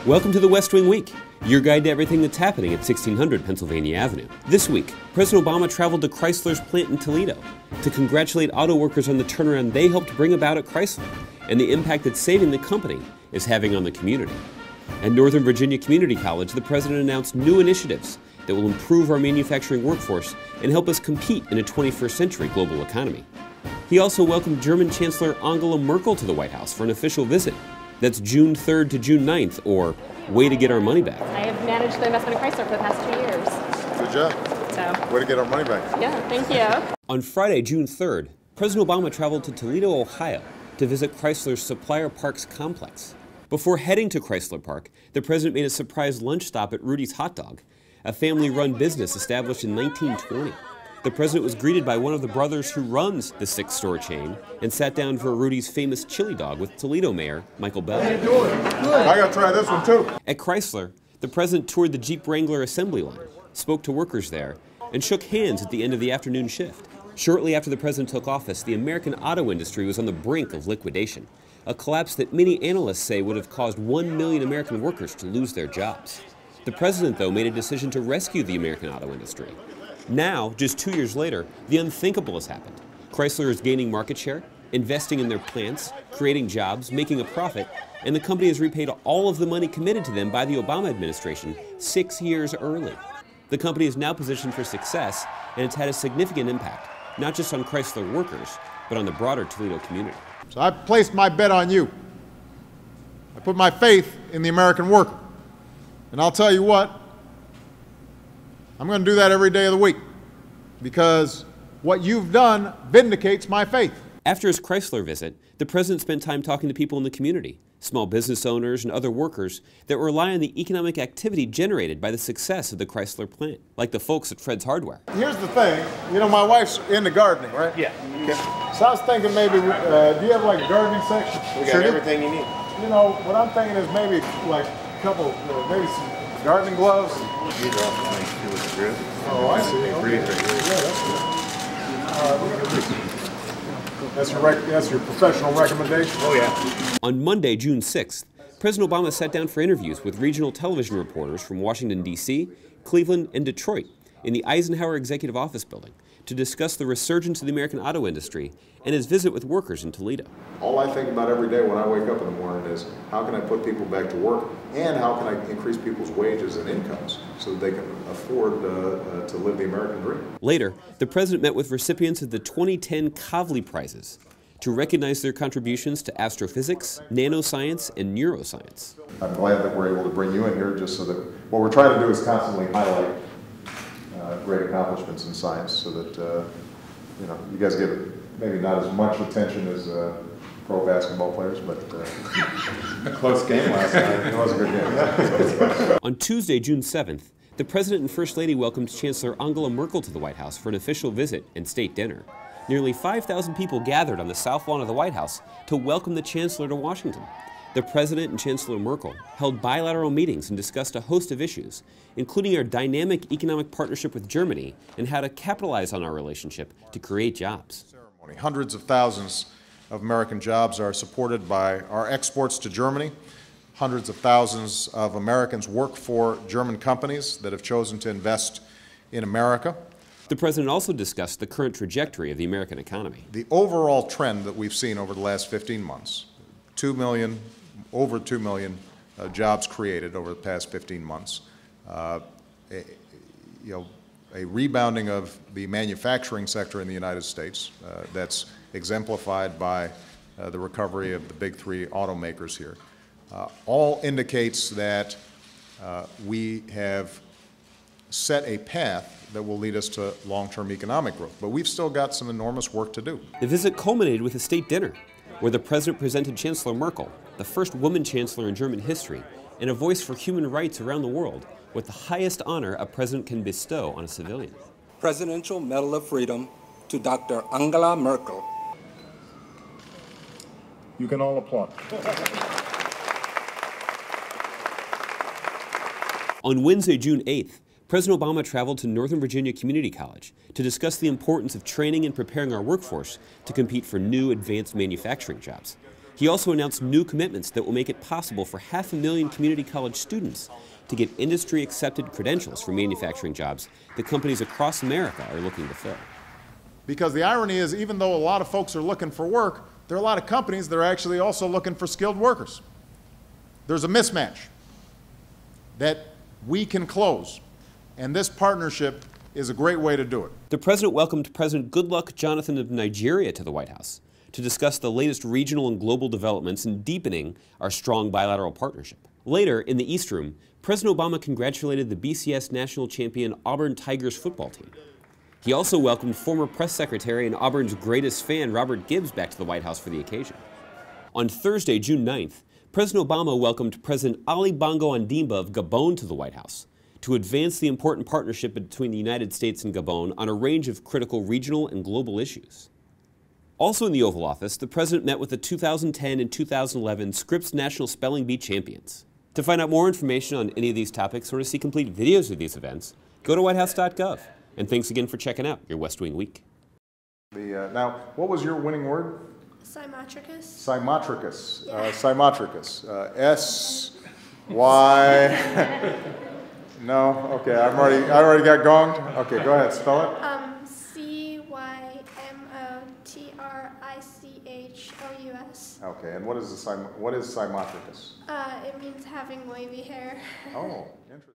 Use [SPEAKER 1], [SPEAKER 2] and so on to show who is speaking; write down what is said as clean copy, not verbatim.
[SPEAKER 1] Welcome to the West Wing Week, your guide to everything that's happening at 1600 Pennsylvania Avenue. This week, President Obama traveled to Chrysler's plant in Toledo to congratulate auto workers on the turnaround they helped bring about at Chrysler and the impact that saving the company is having on the community. At Northern Virginia Community College, the president announced new initiatives that will improve our manufacturing workforce and help us compete in a 21st century global economy. He also welcomed German Chancellor Angela Merkel to the White House for an official visit. That's June 3rd to June 9th, or way to get our money back.
[SPEAKER 2] I have managed the investment in Chrysler for the past 2 years.
[SPEAKER 3] Good job.
[SPEAKER 2] So.
[SPEAKER 3] Way to get our money back.
[SPEAKER 2] Yeah, thank you.
[SPEAKER 1] On Friday, June 3rd, President Obama traveled to Toledo, Ohio to visit Chrysler's Supplier Parks complex. Before heading to Chrysler Park, the president made a surprise lunch stop at Rudy's Hot Dog, a family-run business established in 1920. The president was greeted by one of the brothers who runs the six-store chain and sat down for Rudy's famous chili dog with Toledo Mayor Michael Bell.
[SPEAKER 3] How you doing? Good. I gotta try this one too.
[SPEAKER 1] At Chrysler, the president toured the Jeep Wrangler assembly line, spoke to workers there, and shook hands at the end of the afternoon shift. Shortly after the president took office, the American auto industry was on the brink of liquidation, a collapse that many analysts say would have caused 1 million American workers to lose their jobs. The president, though, made a decision to rescue the American auto industry. Now, just 2 years later, the unthinkable has happened. Chrysler is gaining market share, investing in their plants, creating jobs, making a profit, and the company has repaid all of the money committed to them by the Obama administration 6 years early. The company is now positioned for success, and it's had a significant impact, not just on Chrysler workers, but on the broader Toledo community.
[SPEAKER 3] So I placed my bet on you. I put my faith in the American worker. And I'll tell you what, I'm going to do that every day of the week because what you've done vindicates my faith.
[SPEAKER 1] After his Chrysler visit, the president spent time talking to people in the community, small business owners and other workers that rely on the economic activity generated by the success of the Chrysler plant, like the folks at Fred's Hardware.
[SPEAKER 3] Here's the thing, you know, my wife's into gardening, right?
[SPEAKER 4] Yeah.
[SPEAKER 3] Okay. So I was thinking maybe, do you have like a gardening section?
[SPEAKER 4] We got everything you need.
[SPEAKER 3] You know, what I'm thinking is maybe like a couple, maybe some gardening gloves. Oh, I see. Okay. Yeah, that's good. That's your professional recommendation?
[SPEAKER 4] Oh, yeah.
[SPEAKER 1] On Monday, June 6th, President Obama sat down for interviews with regional television reporters from Washington, D.C., Cleveland, and Detroit in the Eisenhower Executive Office Building to discuss the resurgence of the American auto industry and his visit with workers in Toledo.
[SPEAKER 5] All I think about every day when I wake up in the morning is how can I put people back to work and how can I increase people's wages and incomes so that they can afford to live the American dream.
[SPEAKER 1] Later, the president met with recipients of the 2010 Kavli Prizes to recognize their contributions to astrophysics, nanoscience, and neuroscience.
[SPEAKER 5] I'm glad that we're able to bring you in here just so that what we're trying to do is constantly highlight great accomplishments in science so that you know, you guys get maybe not as much attention as pro basketball players, but a close game last night. It was a good game.
[SPEAKER 1] On Tuesday, June 7th, the president and first lady welcomed Chancellor Angela Merkel to the White House for an official visit and state dinner. Nearly 5,000 people gathered on the south lawn of the White House to welcome the chancellor to Washington. The president and Chancellor Merkel held bilateral meetings and discussed a host of issues, including our dynamic economic partnership with Germany and how to capitalize on our relationship to create jobs.
[SPEAKER 3] Hundreds of thousands of American jobs are supported by our exports to Germany. Hundreds of thousands of Americans work for German companies that have chosen to invest in America.
[SPEAKER 1] The president also discussed the current trajectory of the American economy.
[SPEAKER 3] The overall trend that we've seen over the last 15 months, over 2 million jobs created over the past 15 months, a rebounding of the manufacturing sector in the United States that's exemplified by the recovery of the big three automakers here, all indicates that we have set a path that will lead us to long-term economic growth. But we've still got some enormous work to do.
[SPEAKER 1] The visit culminated with a state dinner, where the president presented Chancellor Merkel, the first woman chancellor in German history, and a voice for human rights around the world, with the highest honor a president can bestow on a civilian.
[SPEAKER 6] Presidential Medal of Freedom to Dr. Angela Merkel.
[SPEAKER 3] You can all applaud.
[SPEAKER 1] On Wednesday, June 8th, President Obama traveled to Northern Virginia Community College to discuss the importance of training and preparing our workforce to compete for new advanced manufacturing jobs. He also announced new commitments that will make it possible for 500,000 community college students to get industry-accepted credentials for manufacturing jobs that companies across America are looking to fill.
[SPEAKER 5] Because the irony is, even though a lot of folks are looking for work, there are a lot of companies that are actually also looking for skilled workers. There's a mismatch that we can close, and this partnership is a great way to do it.
[SPEAKER 1] The president welcomed President Goodluck Jonathan of Nigeria to the White House to discuss the latest regional and global developments in deepening our strong bilateral partnership. Later, in the East Room, President Obama congratulated the BCS national champion Auburn Tigers football team. He also welcomed former press secretary and Auburn's greatest fan, Robert Gibbs, back to the White House for the occasion. On Thursday, June 9th, President Obama welcomed President Ali Bongo Ondimba of Gabon to the White House to advance the important partnership between the United States and Gabon on a range of critical regional and global issues. Also in the Oval Office, the president met with the 2010 and 2011 Scripps National Spelling Bee champions. To find out more information on any of these topics or to see complete videos of these events, go to whitehouse.gov. And thanks again for checking out your West Wing Week.
[SPEAKER 5] Now, what was your winning word?
[SPEAKER 4] Symotricus.
[SPEAKER 5] Symotricus.
[SPEAKER 4] Yeah.
[SPEAKER 5] Symotricus. S-Y... No? Okay, I already got gonged. Okay, go ahead, spell it.
[SPEAKER 4] Symotrichous.
[SPEAKER 5] Okay, and what is Symotricus?
[SPEAKER 4] It means having wavy hair.
[SPEAKER 5] Oh, interesting.